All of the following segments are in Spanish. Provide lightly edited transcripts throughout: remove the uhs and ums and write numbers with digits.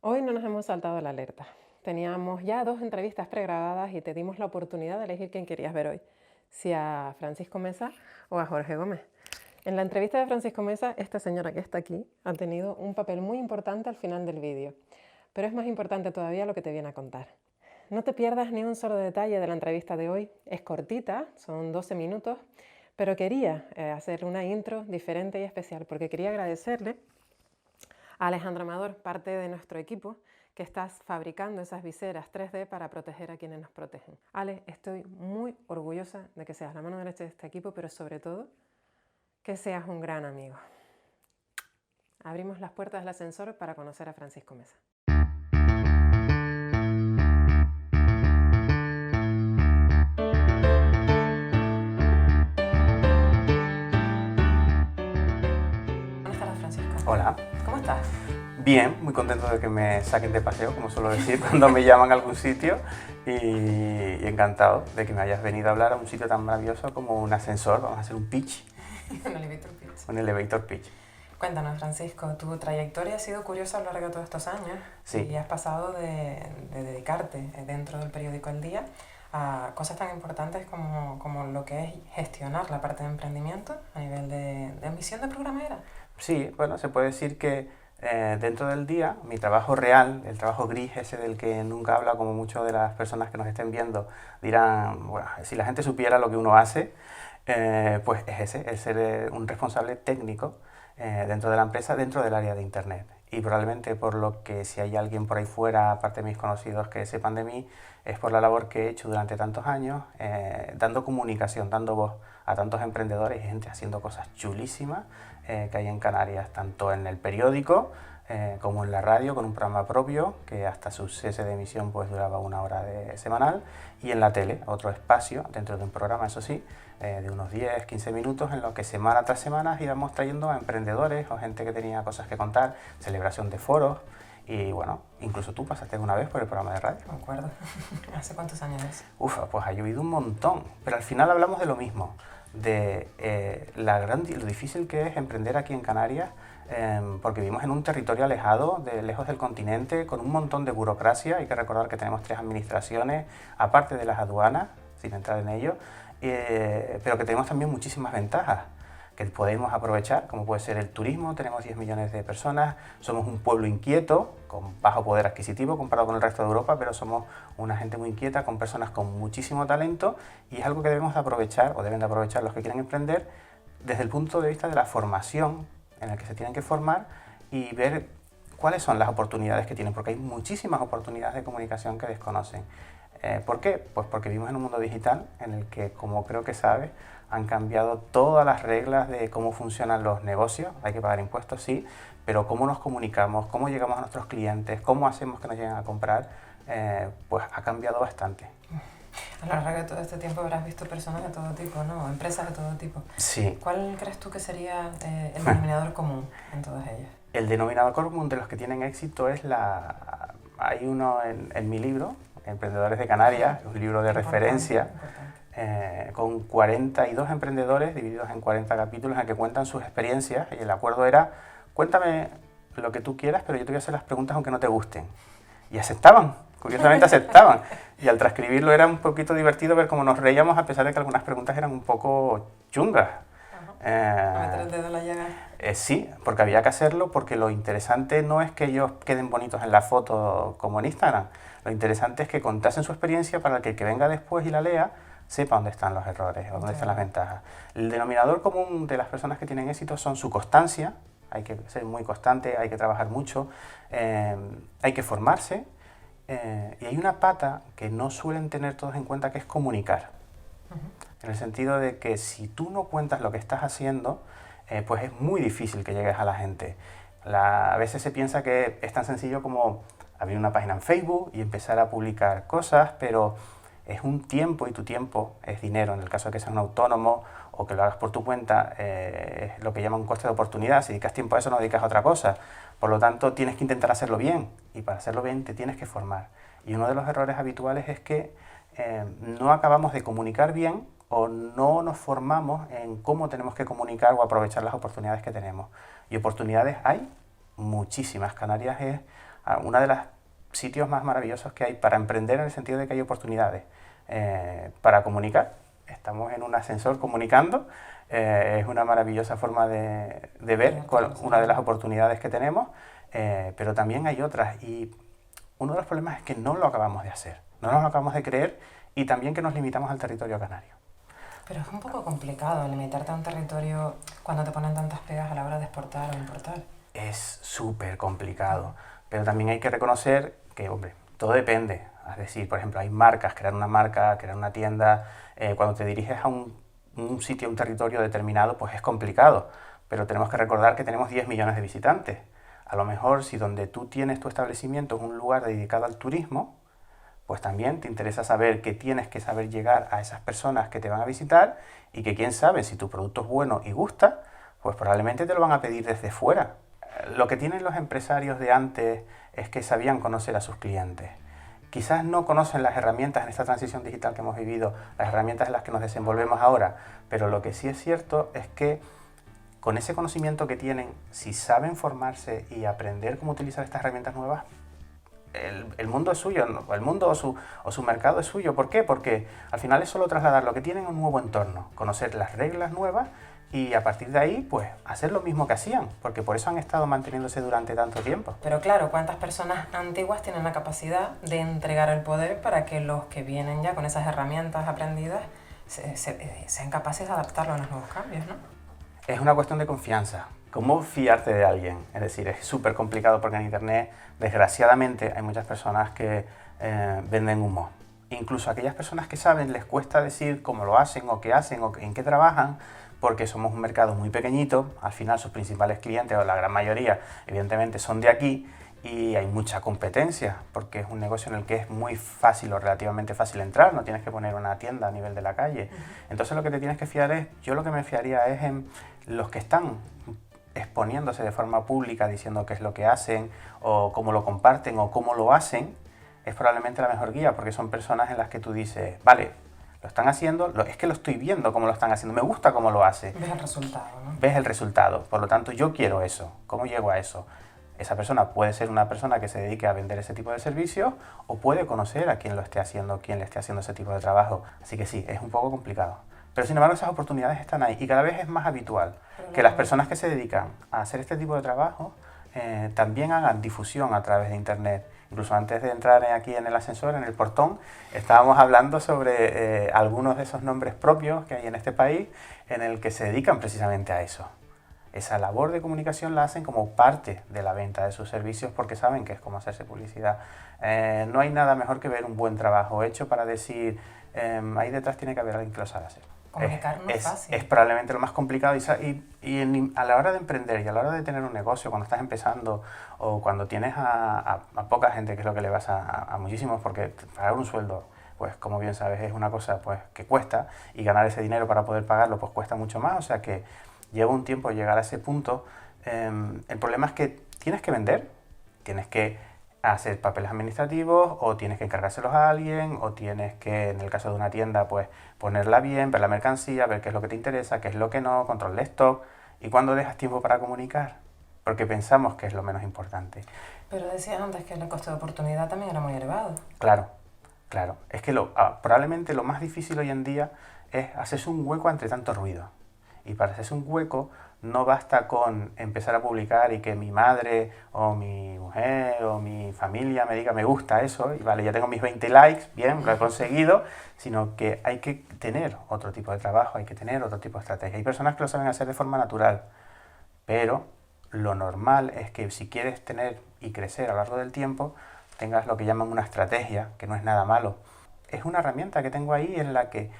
Hoy no nos hemos saltado la alerta. Teníamos ya 2 entrevistas pregrabadas y te dimos la oportunidad de elegir quién querías ver hoy, si a Francisco Mesa o a Jorge Gómez. En la entrevista de Francisco Mesa, esta señora que está aquí ha tenido un papel muy importante al final del vídeo, pero es más importante todavía lo que te viene a contar. No te pierdas ni un solo detalle de la entrevista de hoy. Es cortita, son 12 minutos, pero quería hacer una intro diferente y especial porque quería agradecerle a Alejandro Amador, parte de nuestro equipo, que estás fabricando esas viseras 3D para proteger a quienes nos protegen. Ale, estoy muy orgullosa de que seas la mano derecha de este equipo, pero sobre todo, que seas un gran amigo. Abrimos las puertas del ascensor para conocer a Francisco Mesa. Buenas tardes, Francisco. Hola. ¿Cómo estás? Bien, muy contento de que me saquen de paseo, como suelo decir, cuando me llaman a algún sitio y encantado de que me hayas venido a hablar a un sitio tan maravilloso como un ascensor. Vamos a hacer un pitch. Un elevator pitch. Un elevator pitch. Cuéntanos, Francisco, tu trayectoria ha sido curiosa a lo largo de todos estos años. Sí. Y has pasado de dedicarte dentro del periódico El Día a cosas tan importantes como lo que es gestionar la parte de emprendimiento a nivel de misión de programera. Sí, bueno, se puede decir que dentro del día, mi trabajo real, el trabajo gris ese del que nunca habla, como muchas de las personas que nos estén viendo dirán, bueno, si la gente supiera lo que uno hace, pues es ese, es ser un responsable técnico dentro de la empresa, dentro del área de Internet. Y probablemente por lo que si hay alguien por ahí fuera, aparte de mis conocidos que sepan de mí, es por la labor que he hecho durante tantos años, dando comunicación, dando voz a tantos emprendedores y gente haciendo cosas chulísimas que hay en Canarias, tanto en el periódico como en la radio, con un programa propio que hasta su cese de emisión pues duraba 1 hora semanal, y en la tele, otro espacio dentro de un programa, eso sí, de unos 10-15 minutos en los que semana tras semana íbamos trayendo a emprendedores o gente que tenía cosas que contar, celebración de foros. Y bueno, incluso tú pasaste una vez por el programa de radio. Me acuerdo. ¿Hace cuántos años es? Ufa, pues ha llovido un montón, pero al final hablamos de lo mismo, de lo difícil que es emprender aquí en Canarias, porque vivimos en un territorio alejado, lejos del continente, con un montón de burocracia. Hay que recordar que tenemos 3 administraciones, aparte de las aduanas, sin entrar en ello, pero que tenemos también muchísimas ventajas que podemos aprovechar, como puede ser el turismo. Tenemos 10 millones de personas, somos un pueblo inquieto, con bajo poder adquisitivo comparado con el resto de Europa, pero somos una gente muy inquieta, con personas con muchísimo talento, y es algo que debemos de aprovechar, o deben de aprovechar los que quieren emprender, desde el punto de vista de la formación, en el que se tienen que formar y ver cuáles son las oportunidades que tienen, porque hay muchísimas oportunidades de comunicación que desconocen. ¿Por qué? Pues porque vivimos en un mundo digital en el que, como creo que sabes, han cambiado todas las reglas de cómo funcionan los negocios. Hay que pagar impuestos, sí, pero cómo nos comunicamos, cómo llegamos a nuestros clientes, cómo hacemos que nos lleguen a comprar, pues ha cambiado bastante. A lo largo de todo este tiempo habrás visto personas de todo tipo, ¿no? Empresas de todo tipo. Sí. ¿Cuál crees tú que sería el denominador común en todas ellas? El denominador común de los que tienen éxito es hay uno en mi libro, Emprendedores de Canarias, un libro de referencia, con 42 emprendedores divididos en 40 capítulos en el que cuentan sus experiencias, y el acuerdo era: cuéntame lo que tú quieras, pero yo te voy a hacer las preguntas aunque no te gusten. Y aceptaban, curiosamente aceptaban. Y al transcribirlo era un poquito divertido ver cómo nos reíamos, a pesar de que algunas preguntas eran un poco chungas. ¿Meter el dedo en la llaga? Sí, porque había que hacerlo, porque lo interesante no es que ellos queden bonitos en la foto como en Instagram. Lo interesante es que contasen su experiencia para que el que venga después y la lea sepa dónde están los errores o dónde están las ventajas. El denominador común de las personas que tienen éxito son su constancia. Hay que ser muy constante, hay que trabajar mucho, hay que formarse, y hay una pata que no suelen tener todos en cuenta, que es comunicar. En el sentido de que si tú no cuentas lo que estás haciendo, pues es muy difícil que llegues a la gente. A veces se piensa que es tan sencillo como abrir una página en Facebook y empezar a publicar cosas, pero es un tiempo, y tu tiempo es dinero. En el caso de que seas un autónomo o que lo hagas por tu cuenta, es lo que llaman un coste de oportunidad. Si dedicas tiempo a eso, no dedicas a otra cosa. Por lo tanto, tienes que intentar hacerlo bien, y para hacerlo bien te tienes que formar. Y uno de los errores habituales es que no acabamos de comunicar bien, o no nos formamos en cómo tenemos que comunicar o aprovechar las oportunidades que tenemos. Y oportunidades hay muchísimas. Canarias es uno de los sitios más maravillosos que hay para emprender, en el sentido de que hay oportunidades para comunicar. Estamos en un ascensor comunicando, es una maravillosa forma de ver una de las oportunidades que tenemos, pero también hay otras, y uno de los problemas es que no lo acabamos de hacer, no nos lo acabamos de creer, y también que nos limitamos al territorio canario. Pero es un poco complicado limitarte a un territorio cuando te ponen tantas pegas a la hora de exportar o importar. Es súper complicado, pero también hay que reconocer que, hombre, todo depende. Es decir, por ejemplo, hay marcas, crear una marca, crear una tienda, cuando te diriges a un sitio, a un territorio determinado, pues es complicado, pero tenemos que recordar que tenemos 10 millones de visitantes. A lo mejor, si donde tú tienes tu establecimiento es un lugar dedicado al turismo, pues también te interesa saber que tienes que saber llegar a esas personas que te van a visitar, y que quién sabe, si tu producto es bueno y gusta, pues probablemente te lo van a pedir desde fuera. Lo que tienen los empresarios de antes es que sabían conocer a sus clientes. Quizás no conocen las herramientas en esta transición digital que hemos vivido, las herramientas en las que nos desenvolvemos ahora, pero lo que sí es cierto es que con ese conocimiento que tienen, si saben formarse y aprender cómo utilizar estas herramientas nuevas, el mundo es suyo, el mundo o su mercado es suyo. ¿Por qué? Porque al final es solo trasladar lo que tienen a un nuevo entorno, conocer las reglas nuevas, y a partir de ahí, pues, hacer lo mismo que hacían, porque por eso han estado manteniéndose durante tanto tiempo. Pero claro, ¿cuántas personas antiguas tienen la capacidad de entregar el poder para que los que vienen ya con esas herramientas aprendidas sean capaces de adaptarlo a los nuevos cambios, ¿no? Es una cuestión de confianza. ¿Cómo fiarte de alguien? Es decir, es súper complicado, porque en Internet, desgraciadamente, hay muchas personas que venden humo. Incluso aquellas personas que saben, les cuesta decir cómo lo hacen, o qué hacen, o en qué trabajan, porque somos un mercado muy pequeñito. Al final sus principales clientes, o la gran mayoría, evidentemente son de aquí, y hay mucha competencia, porque es un negocio en el que es muy fácil o relativamente fácil entrar, no tienes que poner una tienda a nivel de la calle. Entonces lo que te tienes que fiar es, yo lo que me fiaría es en los que están exponiéndose de forma pública, diciendo qué es lo que hacen, o cómo lo comparten, o cómo lo hacen. Es probablemente la mejor guía, porque son personas en las que tú dices, vale, lo están haciendo, es que lo estoy viendo cómo lo están haciendo, me gusta cómo lo hace. Ves el resultado, ¿no? Ves el resultado, por lo tanto yo quiero eso. ¿Cómo llego a eso? Esa persona puede ser una persona que se dedique a vender ese tipo de servicios, o puede conocer a quien lo esté haciendo, quien le esté haciendo ese tipo de trabajo. Así que sí, es un poco complicado. Pero sin embargo esas oportunidades están ahí, y cada vez es más habitual que las personas que se dedican a hacer este tipo de trabajo también hagan difusión a través de Internet. Incluso antes de entrar aquí en el ascensor, en el portón, estábamos hablando sobre algunos de esos nombres propios que hay en este país, en el que se dedican precisamente a eso. Esa labor de comunicación la hacen como parte de la venta de sus servicios, porque saben que es como hacerse publicidad. No hay nada mejor que ver un buen trabajo hecho para decir, ahí detrás tiene que haber alguien que lo sabe hacer. Comunicar no es fácil. Es probablemente lo más complicado, y a la hora de emprender y a la hora de tener un negocio, cuando estás empezando, o cuando tienes a poca gente, que es lo que le pasa a muchísimos, porque pagar un sueldo, pues como bien sabes, es una cosa pues que cuesta, y ganar ese dinero para poder pagarlo pues cuesta mucho más, o sea que lleva un tiempo llegar a ese punto. El problema es que tienes que vender, tienes que hacer papeles administrativos, o tienes que encargárselos a alguien, o tienes que, en el caso de una tienda, pues ponerla bien, ver la mercancía, ver qué es lo que te interesa, qué es lo que no, control de stock. ¿Y cuándo dejas tiempo para comunicar? Porque pensamos que es lo menos importante. Pero decías antes que el coste de oportunidad también era muy elevado. Claro, claro. Es que probablemente lo más difícil hoy en día es hacerse un hueco entre tanto ruido. Y para hacerse un hueco no basta con empezar a publicar y que mi madre o mi mujer o mi familia me diga me gusta eso, y vale, ya tengo mis 20 likes, bien, lo he conseguido, sino que hay que tener otro tipo de trabajo, hay que tener otro tipo de estrategia. Hay personas que lo saben hacer de forma natural, pero lo normal es que si quieres tener y crecer a lo largo del tiempo, tengas lo que llaman una estrategia, que no es nada malo. Es una herramienta que tengo ahí, en la que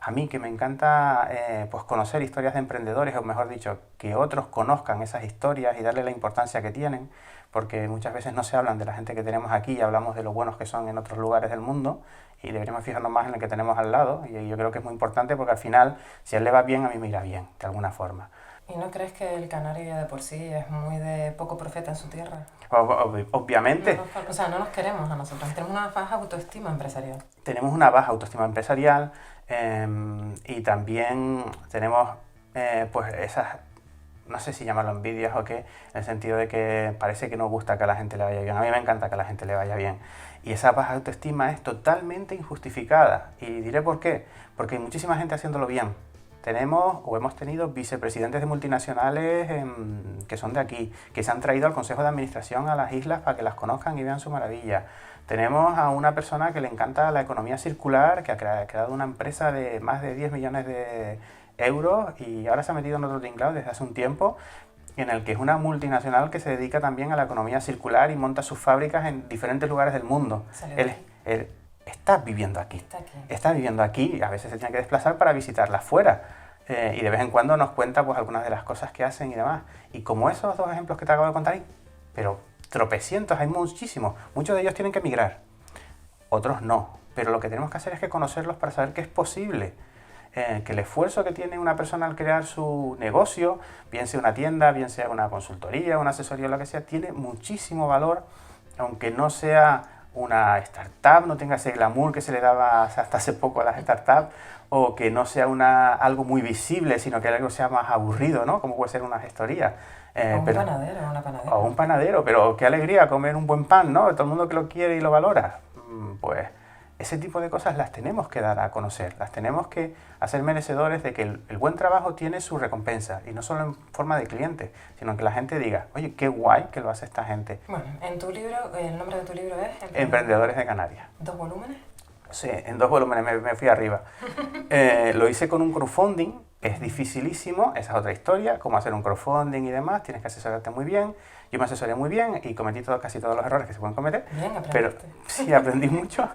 a mí, que me encanta pues conocer historias de emprendedores, o mejor dicho, que otros conozcan esas historias y darle la importancia que tienen, porque muchas veces no se hablan de la gente que tenemos aquí, y hablamos de lo buenos que son en otros lugares del mundo, y deberíamos fijarnos más en el que tenemos al lado, y yo creo que es muy importante, porque al final, si a él le va bien, a mí me irá bien, de alguna forma. ¿Y no crees que el canario ya de por sí es muy de poco profeta en su tierra? Obviamente. No nos queremos a nosotros, tenemos una baja autoestima empresarial. Tenemos una baja autoestima empresarial, y también tenemos pues esas no sé si llamarlo envidias o qué, en el sentido de que parece que nos gusta que a la gente le vaya bien. A mí me encanta que a la gente le vaya bien. Y esa baja autoestima es totalmente injustificada. Y diré por qué. Porque hay muchísima gente haciéndolo bien. Tenemos o hemos tenido vicepresidentes de multinacionales que son de aquí, que se han traído al Consejo de Administración a las islas para que las conozcan y vean su maravilla. Tenemos a una persona que le encanta la economía circular, que ha creado una empresa de más de 10 millones de euros y ahora se ha metido en otro tinglado desde hace un tiempo, en el que es una multinacional que se dedica también a la economía circular y monta sus fábricas en diferentes lugares del mundo. Él está viviendo aquí. Está viviendo aquí y a veces se tiene que desplazar para visitarla fuera. Y de vez en cuando nos cuenta pues algunas de las cosas que hacen y demás. Y como esos dos ejemplos que te acabo de contar, pero tropecientos, hay muchísimos. Muchos de ellos tienen que emigrar, otros no. Pero lo que tenemos que hacer es que conocerlos para saber que es posible. Que el esfuerzo que tiene una persona al crear su negocio, bien sea una tienda, bien sea una consultoría, una asesoría o lo que sea, tiene muchísimo valor, aunque no sea una startup, no tenga ese glamour que se le daba hasta hace poco a las startups, o que no sea algo muy visible, sino que algo sea más aburrido, ¿no? Como puede ser una gestoría. Panadero, una panadera. O un panadero, pero qué alegría comer un buen pan, ¿no? Todo el mundo que lo quiere y lo valora. Pues ese tipo de cosas las tenemos que dar a conocer, las tenemos que hacer merecedores de que el buen trabajo tiene su recompensa, y no solo en forma de cliente, sino que la gente diga, oye, qué guay que lo hace esta gente. Bueno, en tu libro, el nombre de tu libro es Emprendedores de Canarias. ¿2 volúmenes? Sí, en 2 volúmenes, me fui arriba. Lo hice con un crowdfunding, es dificilísimo, esa es otra historia, cómo hacer un crowdfunding y demás, tienes que asesorarte muy bien. Yo me asesoré muy bien y cometí casi todos los errores que se pueden cometer. Bien, aprendiste. Pero sí, aprendí mucho.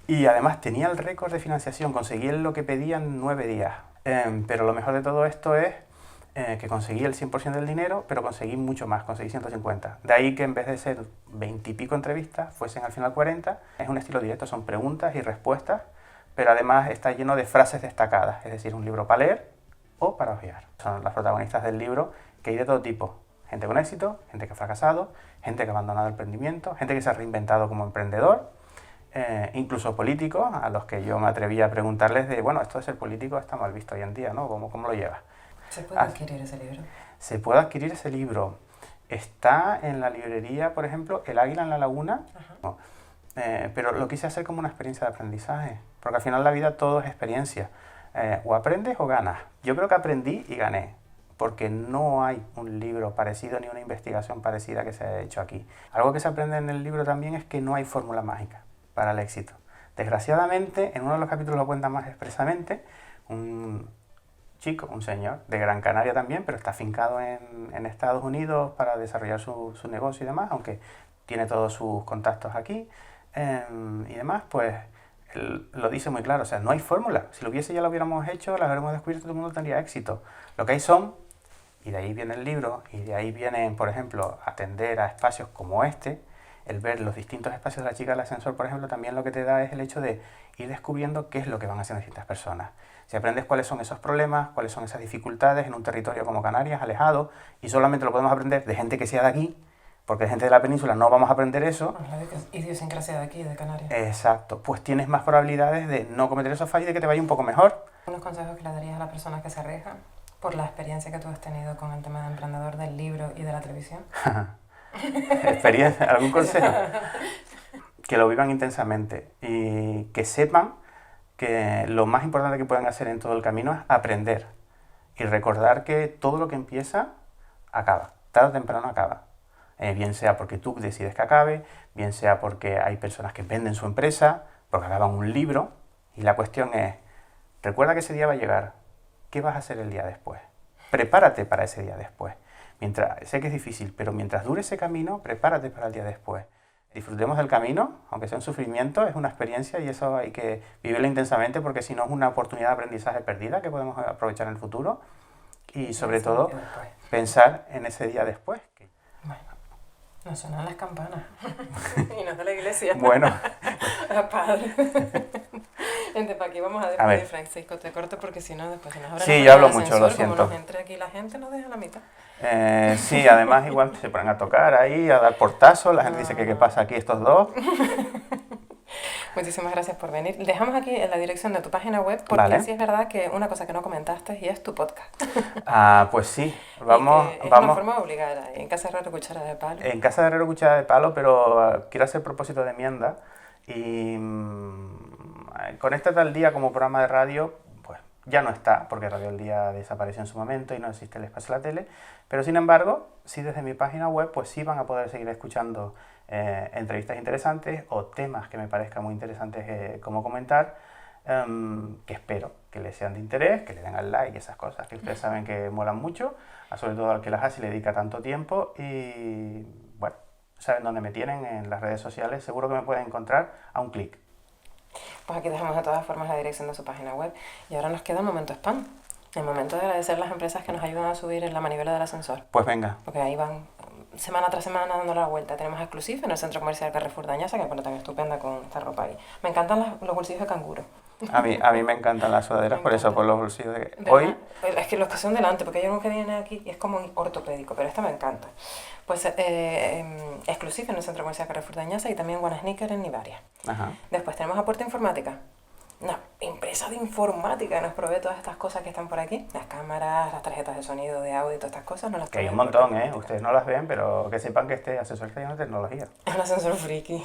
Y además tenía el récord de financiación, conseguí lo que pedía en 9 días. Pero lo mejor de todo esto es que conseguí el 100% del dinero, pero conseguí mucho más, conseguí 150. De ahí que en vez de ser 20 y pico entrevistas, fuesen al final 40. Es un estilo directo, son preguntas y respuestas, pero además está lleno de frases destacadas, es decir, un libro para leer o para ojear. Son las protagonistas del libro, que hay de todo tipo. Gente con éxito, gente que ha fracasado, gente que ha abandonado el emprendimiento, gente que se ha reinventado como emprendedor, incluso políticos, a los que yo me atreví a preguntarles de, bueno, esto de ser político está mal visto hoy en día, ¿no? ¿Cómo lo llevas? ¿Se puede adquirir ese libro? Se puede adquirir ese libro. Está en la librería, por ejemplo, El Águila en la Laguna. No, pero lo quise hacer como una experiencia de aprendizaje, porque al final la vida todo es experiencia. O aprendes o ganas. Yo creo que aprendí y gané, porque no hay un libro parecido ni una investigación parecida que se haya hecho aquí. Algo que se aprende en el libro también es que no hay fórmula mágica para el éxito. Desgraciadamente, en uno de los capítulos lo cuenta más expresamente, un señor de Gran Canaria también, pero está afincado en Estados Unidos para desarrollar su negocio y demás, aunque tiene todos sus contactos aquí y demás, pues él lo dice muy claro, o sea, no hay fórmula. Si lo hubiese ya lo hubiéramos hecho, lo hubiéramos descubierto, todo el mundo tendría éxito. Lo que hay son, y de ahí viene el libro, y de ahí viene, por ejemplo, atender a espacios como este, el ver los distintos espacios de la chica del ascensor, por ejemplo, también lo que te da es el hecho de ir descubriendo qué es lo que van haciendo distintas personas. Si aprendes cuáles son esos problemas, cuáles son esas dificultades en un territorio como Canarias, alejado, y solamente lo podemos aprender de gente que sea de aquí, porque de gente de la península no vamos a aprender eso. La idiosincrasia de aquí, de Canarias. Exacto, pues tienes más probabilidades de no cometer esos fallos y de que te vaya un poco mejor. ¿Unos consejos que le darías a las personas que se arriesgan por la experiencia que tú has tenido con el tema de emprendedor del libro y de la televisión? ¿Experiencia? ¿Algún consejo? Que lo vivan intensamente y que sepan que lo más importante que pueden hacer en todo el camino es aprender y recordar que todo lo que empieza acaba, tarde o temprano acaba. Bien sea porque tú decides que acabe, bien sea porque hay personas que venden su empresa, porque acaban un libro, y la cuestión es, recuerda que ese día va a llegar, ¿qué vas a hacer el día después? Prepárate para ese día después. Sé que es difícil, pero mientras dure ese camino, prepárate para el día después. Disfrutemos del camino, aunque sea un sufrimiento, es una experiencia y eso hay que vivirlo intensamente, porque si no es una oportunidad de aprendizaje perdida que podemos aprovechar en el futuro, y sobre todo pensar en ese día después. Bueno, nos suenan las campanas y no es de la iglesia. Bueno. Padre. Gente, para aquí vamos a despedir, Francisco, te corto porque si no, después se nos abre sí, yo hablo mucho, lo siento. Como nos entre aquí la gente, nos deja la mitad. Sí, además igual se ponen a tocar ahí, a dar portazos, la gente dice que qué pasa aquí estos dos. Muchísimas gracias por venir. Dejamos aquí en la dirección de tu página web, porque Vale. sí es verdad que una cosa que no comentaste y es tu podcast. Pues sí, vamos, Y que es una vamos. forma obligada, en casa de Herrero Cuchara de Palo. En casa de Herrero Cuchara de Palo, pero quiero hacer propósito de enmienda y Conéctate al Día como programa de radio, pues ya no está, porque Radio al Día desapareció en su momento y no existe el espacio de la tele, pero sin embargo, sí desde mi página web, pues sí van a poder seguir escuchando entrevistas interesantes o temas que me parezcan muy interesantes como comentar, que espero que les sean de interés, que le den al like y esas cosas que ustedes saben que molan mucho, sobre todo al que las hace y le dedica tanto tiempo. Y bueno, saben dónde me tienen en las redes sociales, seguro que me pueden encontrar a un clic. Pues aquí dejamos de todas formas la dirección de su página web. Y ahora nos queda el momento spam, el momento de agradecer a las empresas que nos ayudan a subir en la manivela del ascensor. Pues venga. Porque ahí van semana tras semana dando la vuelta. Tenemos Exclusive en el centro comercial Carrefour de Añasa, que me pone tan estupenda con esta ropa ahí. Me encantan los bolsillos de canguro. A mí me encantan las sudaderas, por eso, por los bolsillos de... ¿Verdad? Hoy... Es que los que son delante, porque hay uno que viene aquí y es como un ortopédico, pero esta me encanta. Pues Exclusive en el centro comercial Carrefour de Añasa y también One Sneaker en Nivaria. Ajá. Después tenemos Aporte Informática, una empresa de informática que nos provee todas estas cosas que están por aquí. Las cámaras, las tarjetas de sonido, de audio y todas estas cosas. Nos las Que hay un provee montón, Aporte Ustedes no las ven, pero que sepan que este asesor está lleno de tecnología. Es un ascensor friki.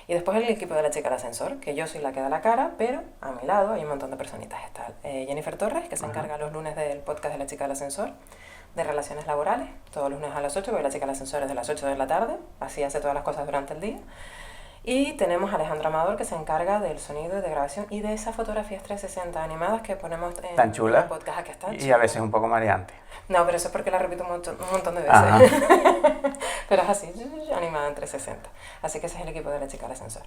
Y después el equipo de la chica del ascensor, que yo soy la que da la cara, pero a mi lado hay un montón de personitas. Está Jennifer Torres, que se encarga los lunes del podcast de la chica del ascensor, de relaciones laborales, todos los lunes a las 8, porque la chica del ascensor es de las 8 de la tarde, así hace todas las cosas durante el día. Y tenemos a Alejandro Amador, que se encarga del sonido y de grabación y de esas fotografías 360 animadas que ponemos en Tan chula. el podcast. Que están Y a veces un poco mareante. No, pero eso es porque la repito un montón de veces. Pero es así, animada en 360. Así que ese es el equipo de la chica del ascensor.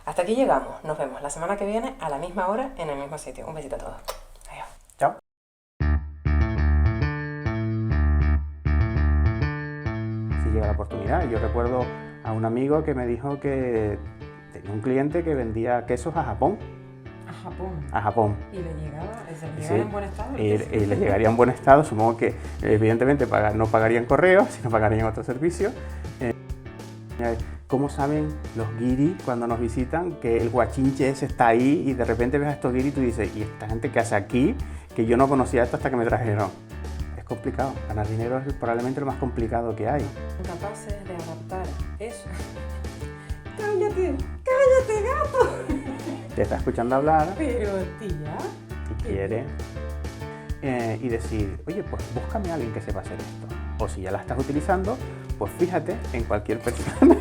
Hasta aquí llegamos. Nos vemos la semana que viene a la misma hora en el mismo sitio. Un besito a todos. Adiós. Chao. Si llega la oportunidad. Yo recuerdo a un amigo que me dijo que tenía un cliente que vendía quesos a Japón. A Japón. A Japón. ¿Y le llegaba Sí. en buen estado? Y les llegaría en buen estado. Supongo que evidentemente no pagarían correo, sino pagarían otro servicio. ¿Cómo saben los guiris cuando nos visitan que el guachinche ese está ahí y de repente ves a estos guiris y tú dices, ¿y esta gente qué hace aquí? Que yo no conocía esto hasta que me trajeron. Es complicado. Ganar dinero es probablemente lo más complicado que hay. Capaces de adaptar eso. ¡Cállate! ¡Cállate, gato! Te está escuchando hablar Pero, tía... y quiere y decir, oye, pues búscame a alguien que sepa hacer esto. O si ya la estás utilizando, pues fíjate en cualquier persona